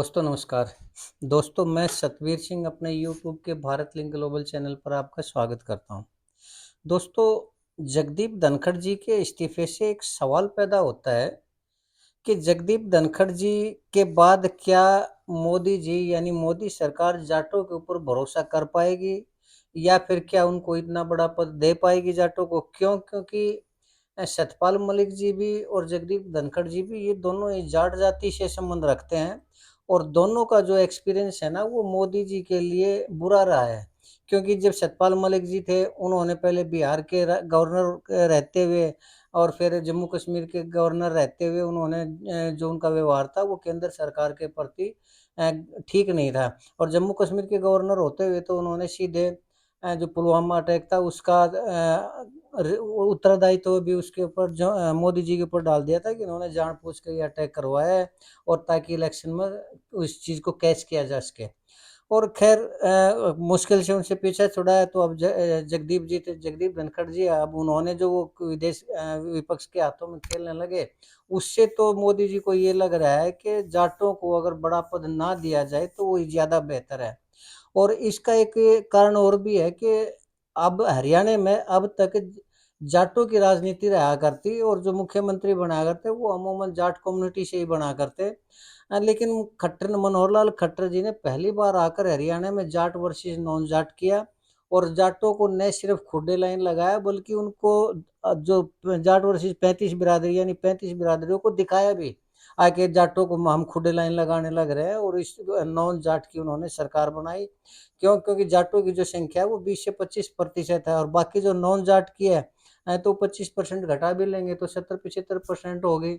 दोस्तों नमस्कार। दोस्तों मैं सतवीर सिंह अपने यूट्यूब के भारत लिंक ग्लोबल चैनल पर आपका स्वागत करता हूं। दोस्तों, जगदीप धनखड़ जी के इस्तीफे से एक सवाल पैदा होता है कि जगदीप धनखड़ जी के बाद क्या मोदी जी यानी मोदी सरकार जाटों के ऊपर भरोसा कर पाएगी या फिर क्या उनको इतना बड़ा पद दे पाएगी जाटों को? क्योंकि सतपाल मलिक जी भी और जगदीप धनखड़ जी भी ये दोनों ही जाट जाति से संबंध रखते हैं और दोनों का जो एक्सपीरियंस है ना वो मोदी जी के लिए बुरा रहा है। क्योंकि जब सतपाल मलिक जी थे उन्होंने पहले बिहार के गवर्नर रहते हुए और फिर जम्मू कश्मीर के गवर्नर रहते हुए उन्होंने जो उनका व्यवहार था वो केंद्र सरकार के प्रति अ, ठीक नहीं था। और जम्मू कश्मीर के गवर्नर होते हुए तो उन्होंने सीधे जो पुलवामा अटैक था उसका उत्तरदायित्व भी उसके ऊपर जो मोदी जी के ऊपर डाल दिया था कि उन्होंने जानबूझ के ये अटैक करवाया है और ताकि इलेक्शन में उस चीज़ को कैच किया जा सके। और खैर मुश्किल से उनसे पीछा छुड़ाया तो अब जगदीप जी थे, जगदीप धनखड़ जी, अब उन्होंने जो वो विपक्ष के हाथों में खेलने लगे, उससे तो मोदी जी को ये लग रहा है कि जाटों को अगर बड़ा पद ना दिया जाए तो वो ज़्यादा बेहतर है। और इसका एक कारण और भी है कि अब हरियाणा में अब तक जाटों की राजनीति रहा करती और जो मुख्यमंत्री बनाया करते वो अमूमन जाट कम्युनिटी से ही बना करते। लेकिन मनोहर लाल खट्टर जी ने पहली बार आकर हरियाणा में जाट वर्सेस नॉन जाट किया और जाटों को न सिर्फ खुडे लाइन लगाया बल्कि उनको जो जाट वर्सेस 35 बिरादरी यानी 35 बिरादरियों को दिखाया भी आके जाटों को हम खुडे लाइन लगाने लग रहे हैं और इस नॉन जाट की उन्होंने सरकार बनाई। क्योंकि जाटों की जो संख्या है वो 20 से 25% है और बाकी जो नॉन जाट की है तो 25% घटा भी लेंगे तो 70-75% हो गई।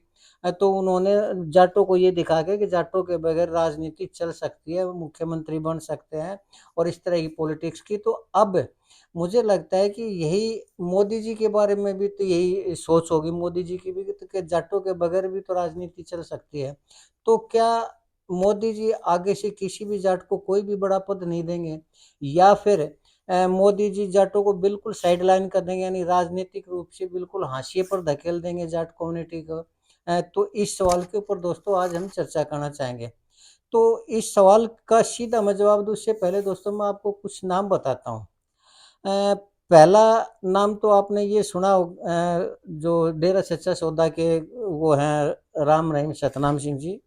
तो उन्होंने जाटों को ये दिखा के कि जाटों के बगैर राजनीति चल सकती है, वो मुख्यमंत्री बन सकते हैं और इस तरह की पॉलिटिक्स की। तो अब मुझे लगता है कि यही मोदी जी के बारे में भी तो यही सोच होगी मोदी जी की भी कि जाटों के बगैर भी तो राजनीति चल सकती है। तो क्या मोदी जी आगे से किसी भी जाट को कोई भी बड़ा पद नहीं देंगे या फिर मोदी जी जाटों को बिल्कुल साइडलाइन कर देंगे यानी राजनीतिक रूप से बिल्कुल हाशिए पर धकेल देंगे जाट कम्युनिटी को? तो इस सवाल के ऊपर दोस्तों आज हम चर्चा करना चाहेंगे। तो इस सवाल का सीधा मैं जवाब दूँ उससे पहले दोस्तों मैं आपको कुछ नाम बताता हूँ। पहला नाम तो आपने ये सुना जो डेरा सच्चा सौदा के वो हैं राम रहीम सतनाम सिंह जी।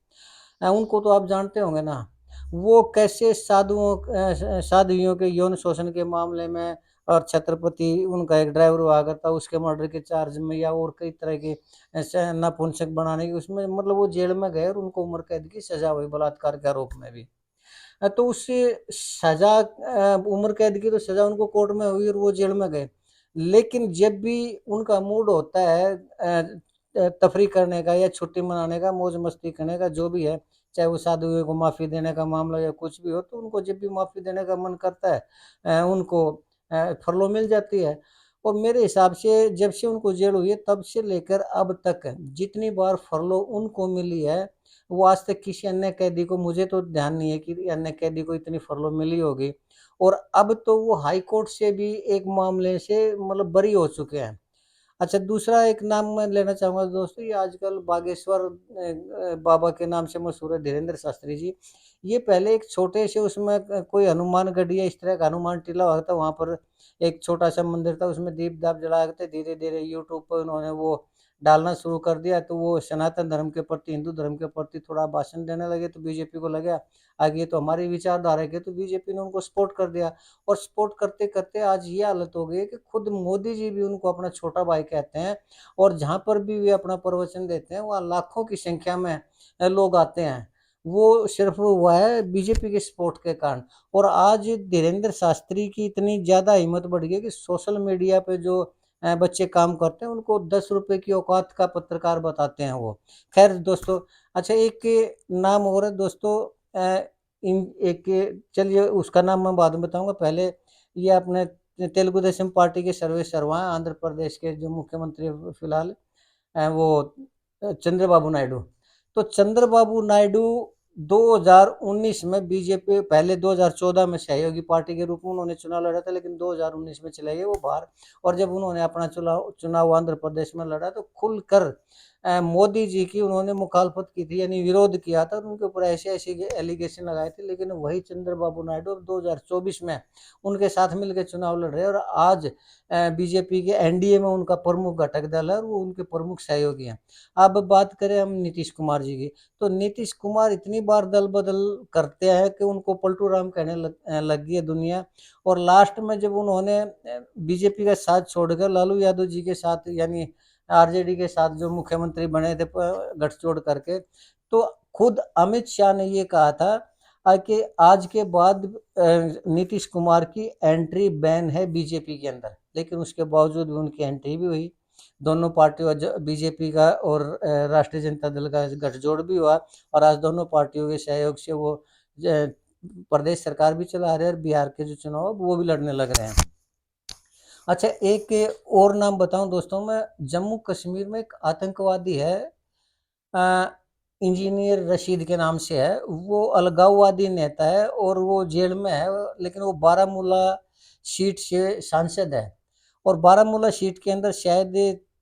उनको तो आप जानते होंगे ना। वो कैसे साधुओं के यौन शोषण के मामले में और छत्रपति उनका एक ड्राइवर हुआ करता उसके मर्डर के चार्ज में या और कई तरह के ऐसे नपुंसक बनाने की उसमें मतलब वो जेल में गए और उनको उम्र कैद की सजा हुई बलात्कार के आरोप में भी। तो उससे सजा उम्र कैद की तो सजा उनको कोर्ट में हुई और वो जेल में गए। लेकिन जब भी उनका मूड होता है तफरीह करने का या छुट्टी मनाने का, मौज मस्ती करने का जो भी है, चाहे वो साधुओं को माफ़ी देने का मामला या कुछ भी हो, तो उनको जब भी माफ़ी देने का मन करता है उनको फरलो मिल जाती है। और मेरे हिसाब से जब से उनको जेल हुई है तब से लेकर अब तक जितनी बार फरलो उनको मिली है वो आज तक किसी अन्य कैदी को मुझे तो ध्यान नहीं है कि अन्य कैदी को इतनी फरलो मिली होगी। और अब तो वो हाई कोर्ट से भी एक मामले से मतलब बरी हो चुके हैं। अच्छा, दूसरा एक नाम मैं लेना चाहूँगा दोस्तों, ये आजकल बागेश्वर बाबा के नाम से मशहूर है धीरेन्द्र शास्त्री जी। ये पहले एक छोटे से उसमें कोई हनुमानगढ़ी या इस तरह का हनुमान टीला हुआ था, वहाँ पर एक छोटा-सा मंदिर था, उसमें दीप-दाप जलाया करते। धीरे-धीरे यूट्यूब पर उन्होंने वो डालना शुरू कर दिया, तो वो सनातन धर्म के प्रति, हिंदू धर्म के प्रति थोड़ा भाषण देने लगे, तो बीजेपी को लगा, आगे ये तो हमारी विचारधारा की है, तो बीजेपी ने उनको सपोर्ट कर दिया। और सपोर्ट करते-करते आज ये हालत हो गई है कि खुद मोदी जी भी उनको अपना छोटा भाई कहते हैं और जहाँ पर भी वे अपना प्रवचन देते हैं, वहाँ लाखों की संख्या में लोग आते हैं। वो सिर्फ़ हुआ है बीजेपी के सपोर्ट के कारण। और आज धीरेन्द्र शास्त्री की इतनी ज़्यादा हिम्मत बढ़ गई है कि सोशल मीडिया पे जो बच्चे काम करते हैं, उनको ₹10 की औकात का पत्रकार बताते हैं वो। ख़ैर दोस्तों, अच्छा एक नाम और है दोस्तों अ, इन एक चलिए उसका नाम मैं बाद में बताऊँगा। पहले ये अपने तेलुगु देशम पार्टी के सर्वे सर्वा हैं, आंध्र प्रदेश के जो मुख्यमंत्री फिलहाल वो चंद्रबाबू नायडू। तो चंद्रबाबू नायडू 2019 में बीजेपी, पहले 2014 में सहयोगी पार्टी के रूप में उन्होंने चुनाव लड़ा था, लेकिन 2019 में चले गए वो बाहर। और जब उन्होंने अपना चुनाव आंध्र प्रदेश में लड़ा तो खुलकर मोदी जी की उन्होंने मुखालफत की थी, यानी विरोध किया था, उनके ऊपर ऐसे ऐसे एलिगेशन लगाए थे। लेकिन वही चंद्रबाबू नायडू 2024 में उनके साथ मिलकर चुनाव लड़ रहे हैं, और आज बीजेपी के एनडीए में उनका प्रमुख घटक दल है और वो उनके प्रमुख सहयोगी हैं। अब बात करें हम नीतीश कुमार जी की, तो नीतीश कुमार इतनी बार दल बदल करते हैं कि उनको पलटू राम कहने लग गई है दुनिया। और लास्ट में जब उन्होंने बीजेपी का साथ छोड़कर लालू यादव जी के साथ, यानी आरजेडी के साथ जो मुख्यमंत्री बने थे गठजोड़ करके, तो खुद अमित शाह ने ये कहा था कि आज के बाद नीतीश कुमार की एंट्री बैन है बीजेपी के अंदर। लेकिन उसके बावजूद भी उनकी एंट्री भी हुई, दोनों पार्टियों बीजेपी का और राष्ट्रीय जनता दल का गठजोड़ भी हुआ, और आज दोनों पार्टियों के सहयोग से वो प्रदेश सरकार भी चला रहे हैं और बिहार के जो चुनाव वो भी लड़ने लग रहे हैं। अच्छा, एक और नाम बताऊं दोस्तों, मैं जम्मू कश्मीर में एक आतंकवादी है, इंजीनियर रशीद के नाम से है, वो अलगाववादी नेता है और वो जेल में है, लेकिन वो बारामूला सीट से सांसद है। और बारामूला सीट के अंदर शायद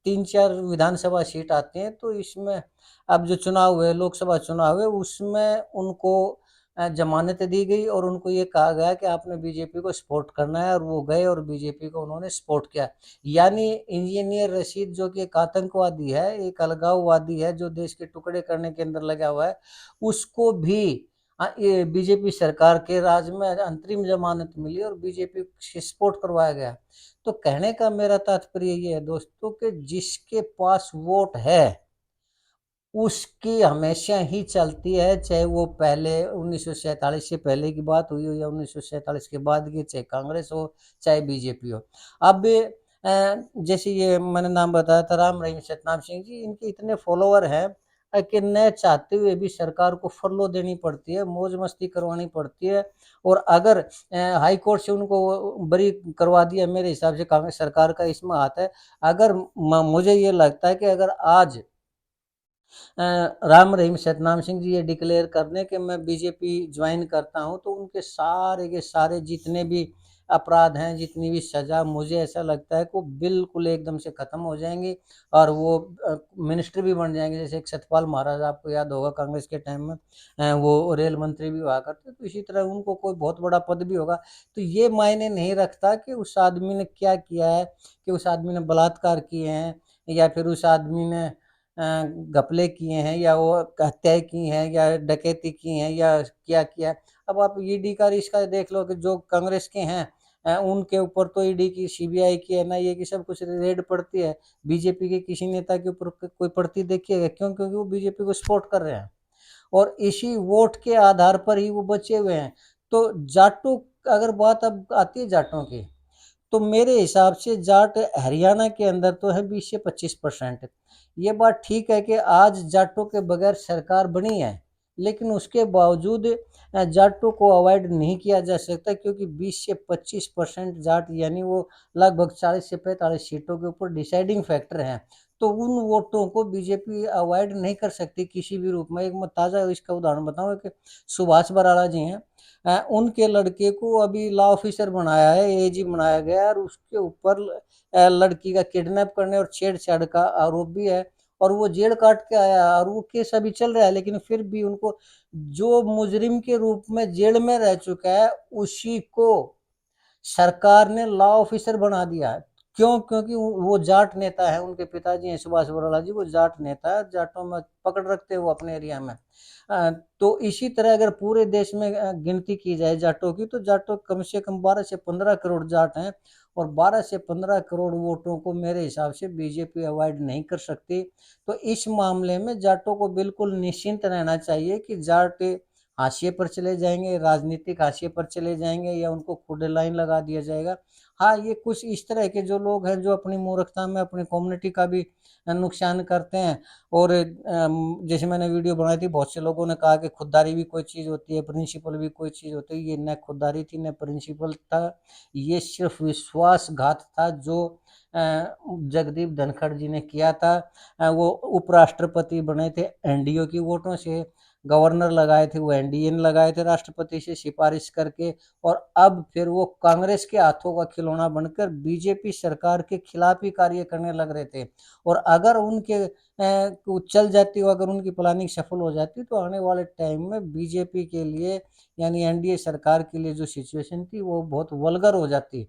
3-4 विधानसभा सीट आते हैं, तो इसमें अब जो चुनाव हुए, लोकसभा चुनाव हुए, उसमें उनको जमानत दी गई और उनको ये कहा गया कि आपने बीजेपी को सपोर्ट करना है, और वो गए और बीजेपी को उन्होंने सपोर्ट किया। यानी इंजीनियर रशीद जो कि एक आतंकवादी है, एक अलगाववादी है, जो देश के टुकड़े करने के अंदर लगा हुआ है, उसको भी ये बीजेपी सरकार के राज में अंतरिम जमानत मिली और बीजेपी से सपोर्ट करवाया गया। तो कहने का मेरा तात्पर्य ये है दोस्तों कि जिसके पास वोट है उसकी हमेशा ही चलती है, चाहे वो पहले 1947 से पहले की बात हुई हो या 1947 के बाद की, चाहे कांग्रेस हो चाहे बीजेपी हो। अब जैसे ये मैंने नाम बताया था राम रहीम सतनाम सिंह जी, इनके इतने फॉलोवर हैं कि न चाहते हुए भी सरकार को फरलो देनी पड़ती है, मौज मस्ती करवानी पड़ती है। और अगर हाई कोर्ट से उनको बरी करवा दिया, मेरे हिसाब से कांग्रेस सरकार का इसमें हाथ है। अगर मुझे ये लगता है कि अगर आज राम रहीम सतनाम सिंह जी ये डिक्लेयर कर दें कि मैं बीजेपी ज्वाइन करता हूं, तो उनके सारे के सारे जितने भी अपराध हैं, जितनी भी सजा, मुझे ऐसा लगता है कि वो बिल्कुल एकदम से खत्म हो जाएंगी और वो मिनिस्टर भी बन जाएंगे। जैसे एक सतपाल महाराज, आपको याद होगा कांग्रेस के टाइम में वो रेल मंत्री भी हुआ करते, तो इसी तरह उनको कोई बहुत बड़ा पद भी होगा। तो ये मायने नहीं रखता कि उस आदमी ने क्या किया है, कि उस आदमी ने बलात्कार किए हैं या फिर उस आदमी ने घपले किए हैं या वो हत्याएं की हैं या डकैती की हैं या क्या किया है। अब आप ईडी का इसका देख लो कि जो कांग्रेस के हैं उनके ऊपर तो ईडी की, सीबीआई की, एनआईए की सब कुछ रेड पड़ती है। बीजेपी के किसी नेता के ऊपर कोई पड़ती देखिएगा? क्यों? क्योंकि वो बीजेपी को सपोर्ट कर रहे हैं और इसी वोट के आधार पर ही वो बचे हुए हैं। तो जाटों, अगर बात अब आती है जाटों की, तो मेरे हिसाब से जाट हरियाणा के अंदर तो है 20 से 25%। ये बात ठीक है कि आज जाटों के बगैर सरकार बनी है, लेकिन उसके बावजूद जाटों को अवॉइड नहीं किया जा सकता, क्योंकि 20 से 25% जाट, यानी वो लगभग 40 से 45 सीटों के ऊपर डिसाइडिंग फैक्टर हैं। तो उन वोटों को बीजेपी अवॉइड नहीं कर सकती किसी भी रूप में। एक मैं ताज़ा इसका उदाहरण बताऊं कि सुभाष बराला जी हैं, उनके लड़के को अभी लॉ ऑफिसर बनाया है, एजी बनाया गया है, और उसके ऊपर लड़की का किडनैप करने और छेड़छाड़ का आरोप भी है, और वो जेल काट के आया और वो केस अभी चल रहा है। लेकिन फिर भी उनको, जो मुजरिम के रूप में जेल में रह चुका है, उसी को सरकार ने लॉ ऑफिसर बना दिया है। क्यों? क्योंकि वो जाट नेता है, उनके पिताजी हैं सुभाष बराला जी, वो जाट नेता है, जाटों में पकड़ रखते हो अपने एरिया में। तो इसी तरह अगर पूरे देश में गिनती की जाए जाटों की, तो जाटों कम से कम 12 से 15 करोड़ जाट हैं, और 12 से 15 करोड़ वोटों को मेरे हिसाब से बीजेपी अवॉइड नहीं कर सकती। तो इस मामले में जाटों को बिल्कुल निश्चिंत रहना चाहिए कि जाट हाशिए पर चले जाएंगे, राजनीतिक हाशिए पर चले जाएंगे, या उनको खुद लाइन लगा दिया जाएगा। हाँ, ये कुछ इस तरह के जो लोग हैं जो अपनी मूर्खता में अपनी कम्युनिटी का भी नुकसान करते हैं। और जैसे मैंने वीडियो बनाई थी, बहुत से लोगों ने कहा कि खुददारी भी कोई चीज़ होती है, प्रिंसिपल भी कोई चीज़ होती है। ये न खुददारी थी न प्रिंसिपल था, ये सिर्फ विश्वासघात था जो जगदीप धनखड़ जी ने किया था। वो उपराष्ट्रपति बने थे एनडीओ की वोटों से, गवर्नर लगाए थे वो एनडीए ने लगाए थे राष्ट्रपति से सिफारिश करके, और अब फिर वो कांग्रेस के हाथों का खिलौना बनकर बीजेपी सरकार के खिलाफ ही कार्य करने लग रहे थे। और अगर उनके चल जाती हो, अगर उनकी प्लानिंग सफल हो जाती तो आने वाले टाइम में बीजेपी के लिए यानी एनडीए सरकार के लिए जो सिचुएशन थी वो बहुत वल्गर हो जाती।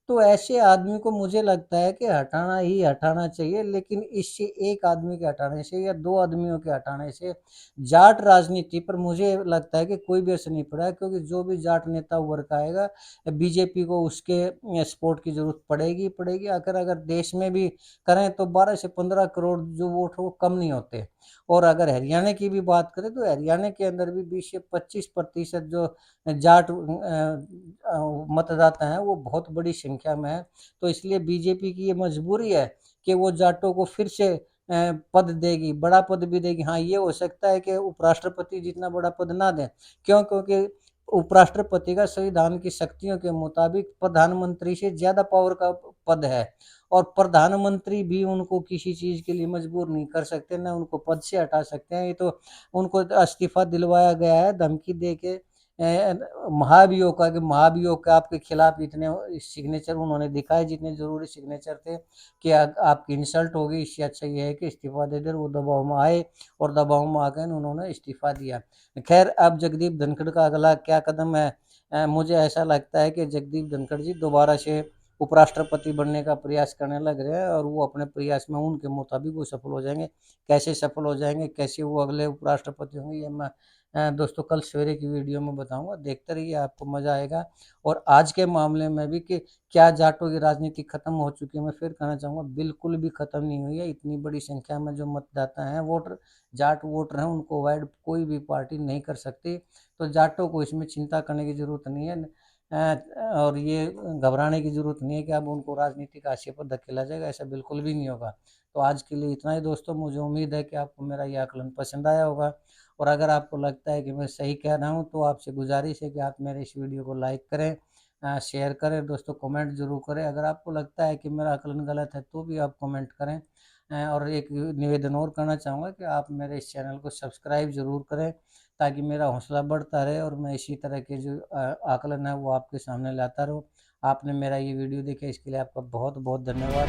तो ऐसे आदमी को मुझे लगता है कि हटाना ही हटाना चाहिए, लेकिन इससे एक आदमी के हटाने से या दो आदमियों के हटाने से जाट राजनीति पर मुझे लगता है कि कोई भी असर नहीं पड़ा है, क्योंकि जो भी जाट नेता उभर का आएगा बीजेपी को उसके सपोर्ट की जरूरत पड़ेगी पड़ेगी। अगर देश में भी करें तो 12 से 15 करोड़ जो वोट वो कम नहीं होते। और अगर हरियाणा की भी बात करें तो हरियाणा के अंदर भी 20 से 25% जो जाट मतदाता हैं वो बहुत बड़ी संख्या में है। तो इसलिए बीजेपी की ये मजबूरी है कि वो जाटों को फिर से पद देगी, बड़ा पद भी देगी। हाँ, ये हो सकता है कि उपराष्ट्रपति जितना बड़ा पद ना दें। क्यों? क्योंकि उपराष्ट्रपति का संविधान की शक्तियों के मुताबिक प्रधानमंत्री से ज्यादा पावर का पद है, और प्रधानमंत्री भी उनको किसी चीज के लिए मजबूर नहीं कर सकते, ना उनको पद से हटा सकते हैं। ये तो उनको इस्तीफा दिलवाया गया है धमकी दे के महाभियोग का, कि महाभियोग का आपके खिलाफ इतने सिग्नेचर उन्होंने दिखाए जितने जरूरी सिग्नेचर थे कि आपकी इंसल्ट होगी, इससे अच्छा ये है कि इस्तीफा दे दे। वो दबाव में आए और दबाव में आकर उन्होंने इस्तीफा दिया। खैर, अब जगदीप धनखड़ का अगला क्या कदम है? मुझे ऐसा लगता है कि जगदीप धनखड़ जी दोबारा से उपराष्ट्रपति बनने का प्रयास करने लग रहे हैं, और वो अपने प्रयास में उनके मुताबिक वो सफल हो जाएंगे। कैसे सफल हो जाएंगे, कैसे वो अगले उपराष्ट्रपति होंगे, ये मैं दोस्तों कल सवेरे की वीडियो में बताऊंगा। देखते रहिए, आपको मजा आएगा। और आज के मामले में भी कि क्या जाटों की राजनीति खत्म हो चुकी है, मैं फिर कहना चाहूंगा बिल्कुल भी खत्म नहीं हुई है। इतनी बड़ी संख्या में जो मतदाता हैं, वोटर जाट वोटर हैं, उनको अवॉइड कोई भी पार्टी नहीं कर सकती। तो जाटों को इसमें चिंता करने की जरूरत नहीं है, और ये घबराने की जरूरत नहीं है कि अब उनको राजनीतिक हाशिए पर धकेला जाएगा, ऐसा बिल्कुल भी नहीं होगा। तो आज के लिए इतना ही दोस्तों। मुझे उम्मीद है कि आपको मेरा यह आकलन पसंद आया होगा, और अगर आपको लगता है कि मैं सही कह रहा हूँ तो आपसे गुजारिश है कि आप मेरे इस वीडियो को लाइक करें, शेयर करें दोस्तों, कमेंट जरूर करें। अगर आपको लगता है कि मेरा आकलन गलत है तो भी आप कमेंट करें। और एक निवेदन और करना चाहूँगा कि आप मेरे इस चैनल को सब्सक्राइब जरूर करें, ताकि मेरा हौसला बढ़ता रहे और मैं इसी तरह के जो आकलन है वो आपके सामने लाता रहूँ। आपने मेरा ये वीडियो देखा इसके लिए आपका बहुत बहुत धन्यवाद।